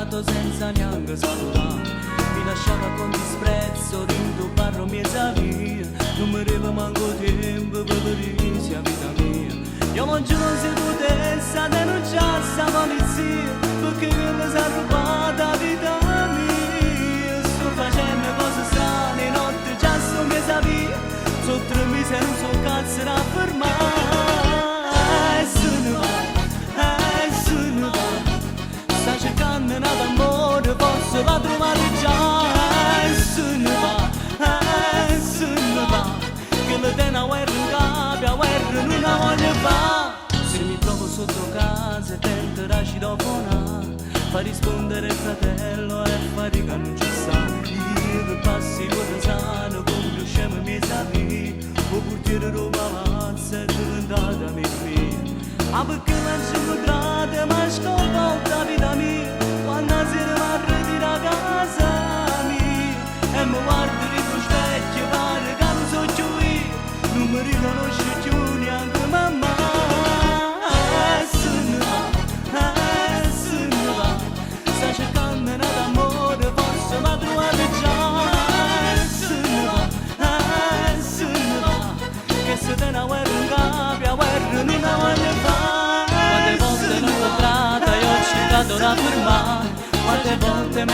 passato senza neanche salutare. Mi lasciava con disprezzo dentro barro mezza via. Non mi arriva manco tempo per vedere sia vita mia. Io oggi non si potesse denunciare sta polizia, perché mi si è rubata la vita mia. Sto facendo cose strane, notte già sto mezza via. Sono 3 mesi e non so cazzo da fermare. Se ne va, sta cercando un amore, forse la trovare già. Se ne va, che le tiene a guerra in capo, a guerra non la voglio fare. Se mi trovo sotto casa e tento da citofonare, fa rispondere il fratello e fatica non ci sta. Io che passi con le sane, con più scemo mi sapi, o portiere roba avanza è diventata mia figlia. Ah, perché non grande, ma sconvolta vita mia, quando si rimarrà a casa mia, e mi guardo ritro specchio, pare che non so più io, non mi riconosce più neanche mamma. Se ne va, sta cercando un amore, forse l'ha trovato già. Se ne va, che se te ne guerra in capo, a guerra non la voglio fare. Quante volte l'ho incontrata e ho cercato da fermare, quante volte mi